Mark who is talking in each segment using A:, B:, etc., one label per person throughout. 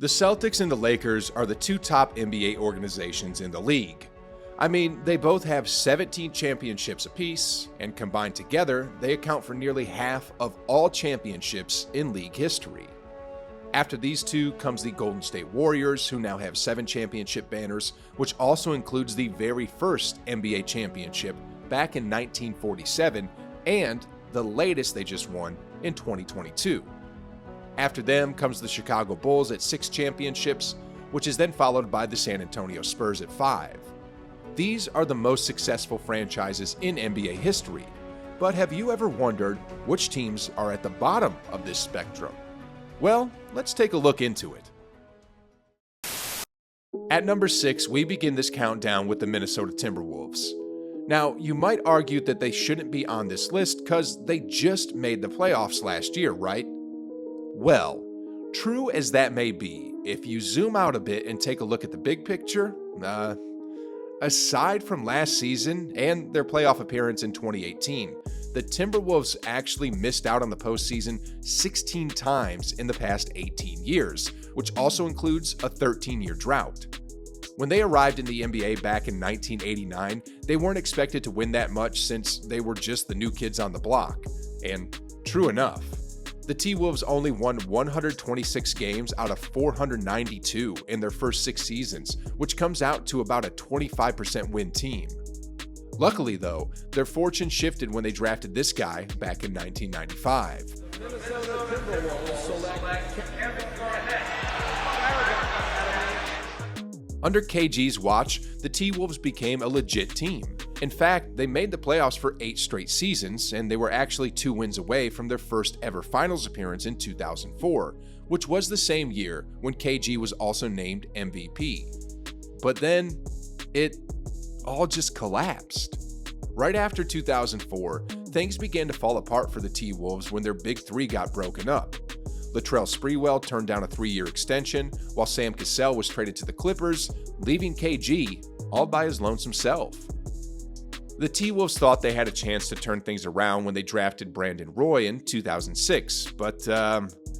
A: The Celtics and the Lakers are the two top NBA organizations in the league. I mean, they both have 17 championships apiece, and combined together, they account for nearly half of all championships in league history. After these two comes the Golden State Warriors, who now have 7 championship banners, which also includes the very first NBA championship back in 1947, and the latest they just won in 2022. After them comes the Chicago Bulls at 6 championships, which is then followed by the San Antonio Spurs at 5. These are the most successful franchises in NBA history, but have you ever wondered which teams are at the bottom of this spectrum? Well, let's take a look into it. At number 6, we begin this countdown with the Minnesota Timberwolves. Now, you might argue that they shouldn't be on this list because they just made the playoffs last year, right? Well, true as that may be, if you zoom out a bit and take a look at the big picture, aside from last season and their playoff appearance in 2018, the Timberwolves actually missed out on the postseason 16 times in the past 18 years, which also includes a 13-year drought. When they arrived in the NBA back in 1989, they weren't expected to win that much since they were just the new kids on the block. And true enough, the T-Wolves only won 126 games out of 492 in their first 6 seasons, which comes out to about a 25% win team. Luckily though, their fortune shifted when they drafted this guy back in 1995. Under KG's watch, the T-Wolves became a legit team. In fact, they made the playoffs for 8 straight seasons, and they were actually 2 wins away from their first ever finals appearance in 2004, which was the same year when KG was also named MVP. But then, it all just collapsed. Right after 2004, things began to fall apart for the T-Wolves when their big 3 got broken up. Latrell Sprewell turned down a 3-year extension, while Sam Cassell was traded to the Clippers, leaving KG all by his lonesome self. The T-Wolves thought they had a chance to turn things around when they drafted Brandon Roy in 2006, but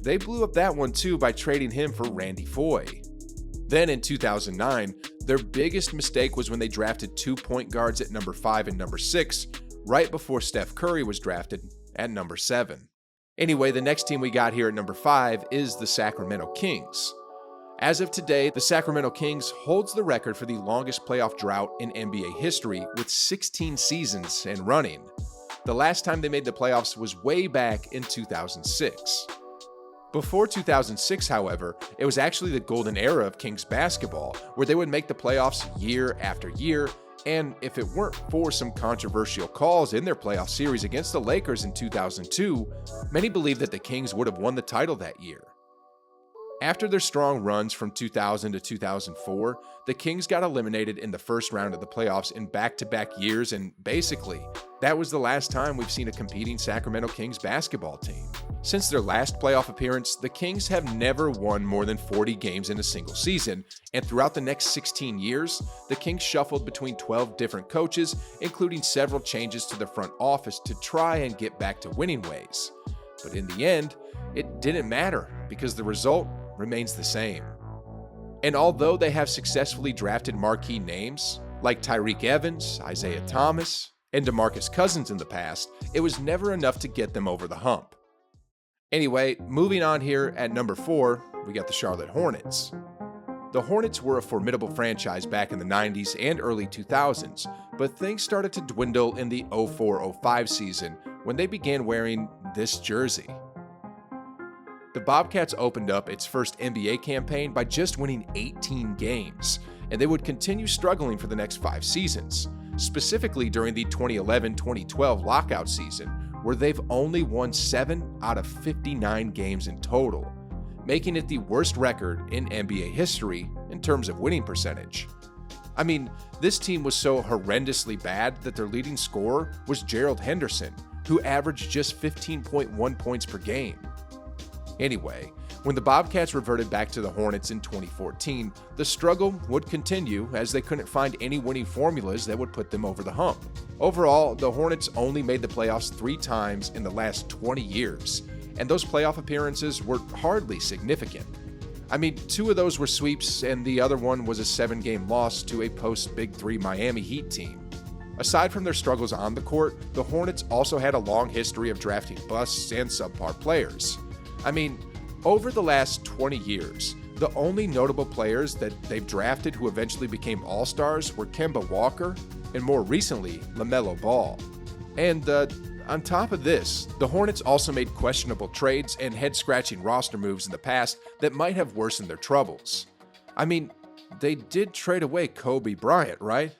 A: they blew up that one too by trading him for Randy Foye. Then in 2009, their biggest mistake was when they drafted 2 point guards at number 5 and number 6, right before Steph Curry was drafted at number 7. Anyway, the next team we got here at number 5 is the Sacramento Kings. As of today, the Sacramento Kings holds the record for the longest playoff drought in NBA history with 16 seasons and running. The last time they made the playoffs was way back in 2006. Before 2006, however, it was actually the golden era of Kings basketball, where they would make the playoffs year after year, and if it weren't for some controversial calls in their playoff series against the Lakers in 2002, many believe that the Kings would have won the title that year. After their strong runs from 2000 to 2004, the Kings got eliminated in the first round of the playoffs in back-to-back years, and basically, that was the last time we've seen a competing Sacramento Kings basketball team. Since their last playoff appearance, the Kings have never won more than 40 games in a single season, and throughout the next 16 years, the Kings shuffled between 12 different coaches, including several changes to the front office to try and get back to winning ways. But in the end, it didn't matter because the result remains the same. And although they have successfully drafted marquee names like Tyreke Evans, Isaiah Thomas, and DeMarcus Cousins in the past, it was never enough to get them over the hump. Anyway, moving on here at number 4, we got the Charlotte Hornets. The Hornets were a formidable franchise back in the 90s and early 2000s, but things started to dwindle in the 04-05 season when they began wearing this jersey. The Bobcats opened up its first NBA campaign by just winning 18 games, and they would continue struggling for the next 5 seasons, specifically during the 2011-2012 lockout season, where they've only won 7 out of 59 games in total, making it the worst record in NBA history in terms of winning percentage. I mean, this team was so horrendously bad that their leading scorer was Gerald Henderson, who averaged just 15.1 points per game. Anyway, when the Bobcats reverted back to the Hornets in 2014, the struggle would continue as they couldn't find any winning formulas that would put them over the hump. Overall, the Hornets only made the playoffs 3 times in the last 20 years, and those playoff appearances were hardly significant. I mean, 2 of those were sweeps, and the other one was a 7-game loss to a post-Big 3 Miami Heat team. Aside from their struggles on the court, the Hornets also had a long history of drafting busts and subpar players. I mean, over the last 20 years, the only notable players that they've drafted who eventually became All-Stars were Kemba Walker and more recently, LaMelo Ball. And on top of this, the Hornets also made questionable trades and head-scratching roster moves in the past that might have worsened their troubles. I mean, they did trade away Kobe Bryant, right?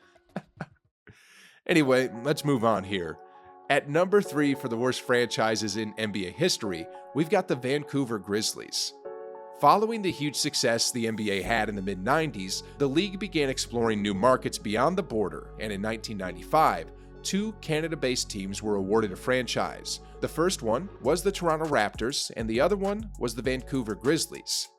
A: Anyway, let's move on here. At number 3 for the worst franchises in NBA history, we've got the Vancouver Grizzlies. Following the huge success the NBA had in the mid-90s, the league began exploring new markets beyond the border, and in 1995, 2 Canada-based teams were awarded a franchise. The first one was the Toronto Raptors, and the other one was the Vancouver Grizzlies.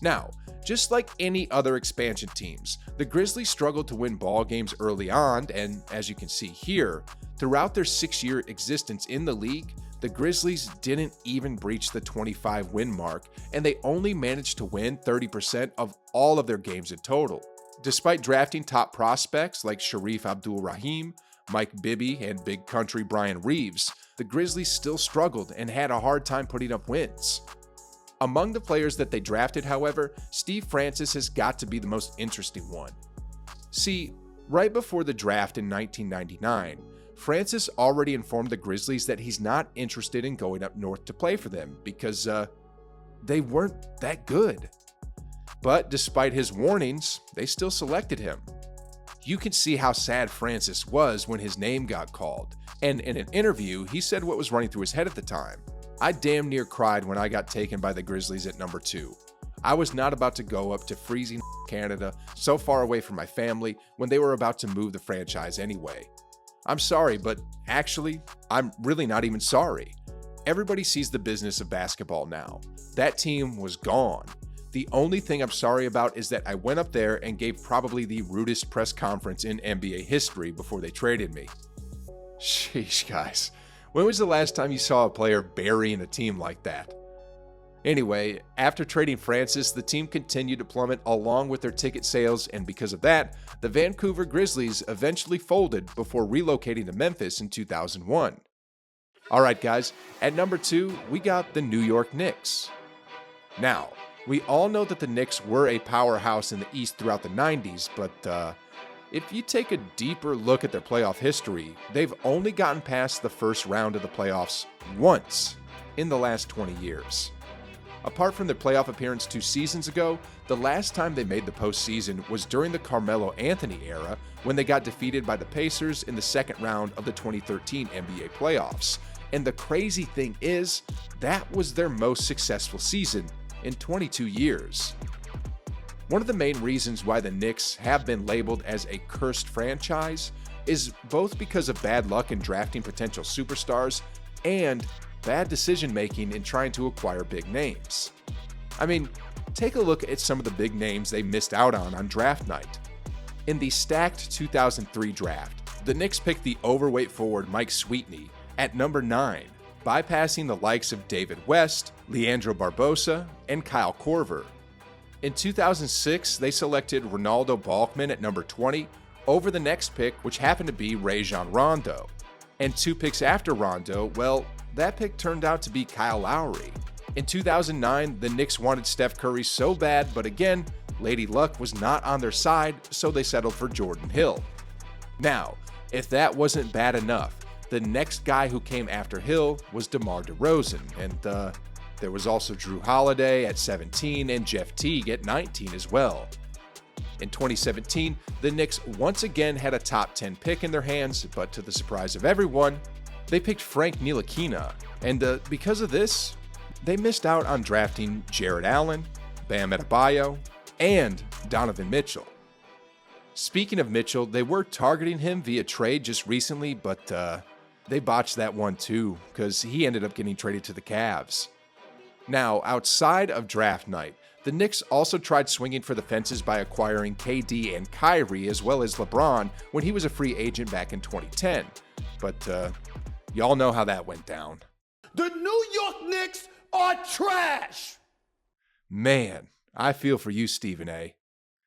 A: Now, just like any other expansion teams, the Grizzlies struggled to win ball games early on, and as you can see here, throughout their 6-year existence in the league, the Grizzlies didn't even breach the 25-win mark, and they only managed to win 30% of all of their games in total. Despite drafting top prospects like Sharif Abdul-Rahim, Mike Bibby, and Big Country Brian Reeves, the Grizzlies still struggled and had a hard time putting up wins. Among the players that they drafted, however, Steve Francis has got to be the most interesting one. See, right before the draft in 1999, Francis already informed the Grizzlies that he's not interested in going up north to play for them because they weren't that good. But despite his warnings, they still selected him. You can see how sad Francis was when his name got called, and in an interview, he said what was running through his head at the time. I damn near cried when I got taken by the Grizzlies at number 2. I was not about to go up to freezing Canada, so far away from my family, when they were about to move the franchise anyway. I'm sorry, but actually, I'm really not even sorry. Everybody sees the business of basketball now. That team was gone. The only thing I'm sorry about is that I went up there and gave probably the rudest press conference in NBA history before they traded me. Sheesh, guys. When was the last time you saw a player burying a team like that? Anyway, after trading Francis, the team continued to plummet along with their ticket sales, and because of that, the Vancouver Grizzlies eventually folded before relocating to Memphis in 2001. Alright guys, at number 2, we got the New York Knicks. Now, we all know that the Knicks were a powerhouse in the East throughout the 90s, but if you take a deeper look at their playoff history, they've only gotten past the first round of the playoffs once in the last 20 years. Apart from their playoff appearance 2 seasons ago, the last time they made the postseason was during the Carmelo Anthony era when they got defeated by the Pacers in the second round of the 2013 NBA playoffs. And the crazy thing is, that was their most successful season in 22 years. One of the main reasons why the Knicks have been labeled as a cursed franchise is both because of bad luck in drafting potential superstars and bad decision-making in trying to acquire big names. I mean, take a look at some of the big names they missed out on draft night. In the stacked 2003 draft, the Knicks picked the overweight forward Mike Sweetney at number 9, bypassing the likes of David West, Leandro Barbosa, and Kyle Korver. In 2006, they selected Ronaldo Balkman at number 20 over the next pick, which happened to be Rajon Rondo. And 2 picks after Rondo, well, that pick turned out to be Kyle Lowry. In 2009, the Knicks wanted Steph Curry so bad, but again, Lady Luck was not on their side, so they settled for Jordan Hill. Now, if that wasn't bad enough, the next guy who came after Hill was DeMar DeRozan, and there was also Drew Holiday at 17 and Jeff Teague at 19 as well. In 2017, the Knicks once again had a top 10 pick in their hands, but to the surprise of everyone, they picked Frank Ntilikina, and because of this, they missed out on drafting Jared Allen, Bam Adebayo, and Donovan Mitchell. Speaking of Mitchell, they were targeting him via trade just recently, but they botched that one too, because he ended up getting traded to the Cavs. Now, outside of draft night, the Knicks also tried swinging for the fences by acquiring KD and Kyrie as well as LeBron when he was a free agent back in 2010. But y'all know how that went down.
B: The New York Knicks are trash!
A: Man, I feel for you, Stephen A.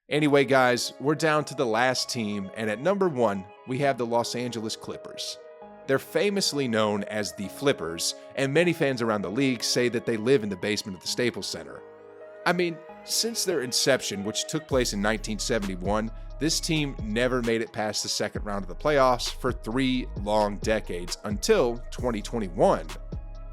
A: Anyway, guys, we're down to the last team, and at number 1, we have the Los Angeles Clippers. They're famously known as the Flippers, and many fans around the league say that they live in the basement of the Staples Center. I mean, since their inception, which took place in 1971, this team never made it past the second round of the playoffs for 3 long decades until 2021.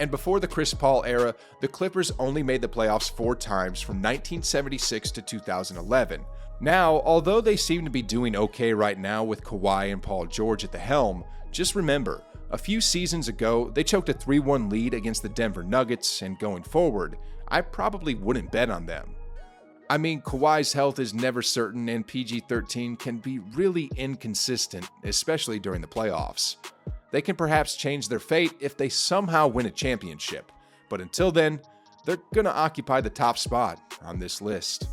A: And before the Chris Paul era, the Clippers only made the playoffs 4 times from 1976 to 2011. Now, although they seem to be doing okay right now with Kawhi and Paul George at the helm, just remember, a few seasons ago, they choked a 3-1 lead against the Denver Nuggets, and going forward, I probably wouldn't bet on them. I mean, Kawhi's health is never certain, and PG-13 can be really inconsistent, especially during the playoffs. They can perhaps change their fate if they somehow win a championship, but until then, they're gonna occupy the top spot on this list.